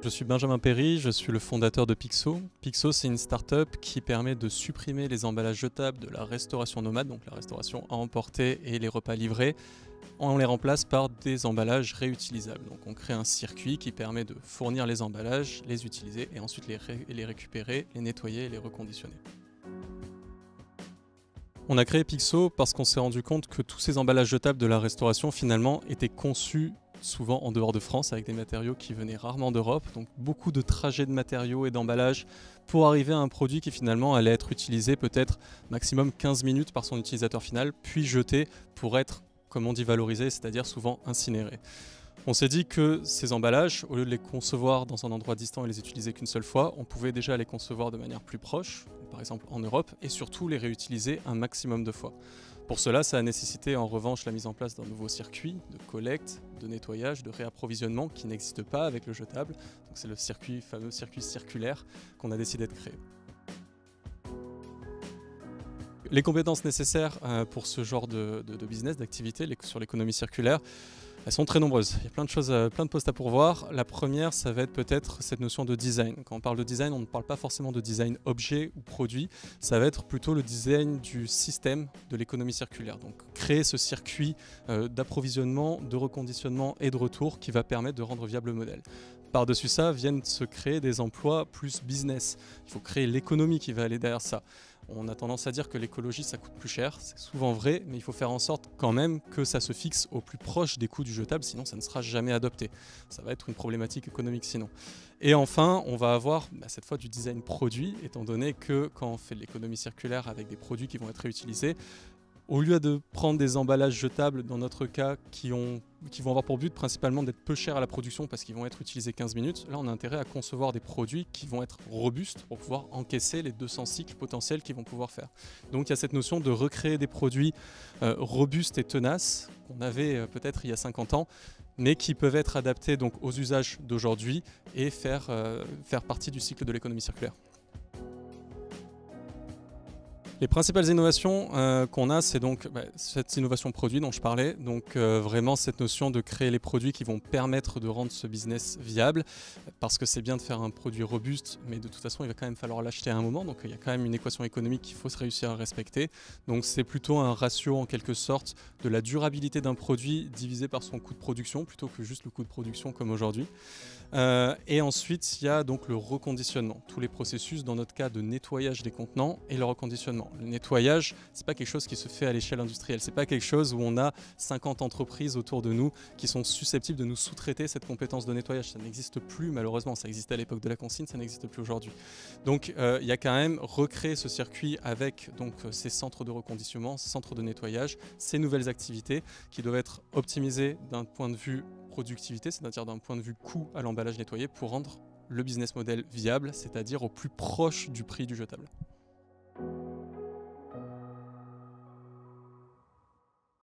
Je suis Benjamin Perry, je suis le fondateur de Pixo. Pixo, c'est une start-up qui permet de supprimer les emballages jetables de la restauration nomade, donc la restauration à emporter et les repas livrés. On les remplace par des emballages réutilisables. Donc on crée un circuit qui permet de fournir les emballages, les utiliser et ensuite les récupérer, les nettoyer et les reconditionner. On a créé Pixo parce qu'on s'est rendu compte que tous ces emballages jetables de la restauration finalement étaient conçus souvent en dehors de France avec des matériaux qui venaient rarement d'Europe, donc beaucoup de trajets de matériaux et d'emballages pour arriver à un produit qui finalement allait être utilisé peut-être maximum 15 minutes par son utilisateur final, puis jeté pour être, comme on dit, valorisé, c'est-à-dire souvent incinéré. On s'est dit que ces emballages, au lieu de les concevoir dans un endroit distant et les utiliser qu'une seule fois, on pouvait déjà les concevoir de manière plus proche, par exemple en Europe, et surtout les réutiliser un maximum de fois. Pour cela, ça a nécessité en revanche la mise en place d'un nouveau circuit de collecte, de nettoyage, de réapprovisionnement qui n'existe pas avec le jetable. C'est le fameux circuit circulaire qu'on a décidé de créer. Les compétences nécessaires pour ce genre de business, d'activité sur l'économie circulaire, elles sont très nombreuses. Il y a plein de choses, plein de postes à pourvoir. La première, ça va être peut-être cette notion de design. Quand on parle de design, on ne parle pas forcément de design objet ou produit. Ça va être plutôt le design du système de l'économie circulaire. Donc créer ce circuit d'approvisionnement, de reconditionnement et de retour qui va permettre de rendre viable le modèle. Par-dessus ça, viennent se créer des emplois plus business. Il faut créer l'économie qui va aller derrière ça. On a tendance à dire que l'écologie, ça coûte plus cher, c'est souvent vrai, mais il faut faire en sorte quand même que ça se fixe au plus proche des coûts du jetable, sinon ça ne sera jamais adopté. Ça va être une problématique économique sinon. Et enfin, on va avoir cette fois du design produit, étant donné que quand on fait de l'économie circulaire avec des produits qui vont être réutilisés, au lieu de prendre des emballages jetables, dans notre cas, qui vont avoir pour but principalement d'être peu chers à la production parce qu'ils vont être utilisés 15 minutes, là on a intérêt à concevoir des produits qui vont être robustes pour pouvoir encaisser les 200 cycles potentiels qu'ils vont pouvoir faire. Donc il y a cette notion de recréer des produits robustes et tenaces qu'on avait peut-être il y a 50 ans, mais qui peuvent être adaptés donc aux usages d'aujourd'hui et faire partie du cycle de l'économie circulaire. Les principales innovations qu'on a, c'est donc cette innovation produit dont je parlais, donc vraiment cette notion de créer les produits qui vont permettre de rendre ce business viable, parce que c'est bien de faire un produit robuste, mais de toute façon il va quand même falloir l'acheter à un moment, donc il y a quand même une équation économique qu'il faut se réussir à respecter. Donc c'est plutôt un ratio en quelque sorte de la durabilité d'un produit divisé par son coût de production, plutôt que juste le coût de production comme aujourd'hui. Et ensuite il y a donc le reconditionnement, tous les processus dans notre cas de nettoyage des contenants et le reconditionnement. Le nettoyage, c'est pas quelque chose qui se fait à l'échelle industrielle, c'est pas quelque chose où on a 50 entreprises autour de nous qui sont susceptibles de nous sous-traiter cette compétence de nettoyage. Ça n'existe plus malheureusement, ça existait à l'époque de la consigne, ça n'existe plus aujourd'hui. Donc il y a quand même recréer ce circuit avec donc, ces centres de reconditionnement, ces centres de nettoyage, ces nouvelles activités qui doivent être optimisées d'un point de vue productivité, c'est-à-dire d'un point de vue coût à l'emballage nettoyé pour rendre le business model viable, c'est-à-dire au plus proche du prix du jetable.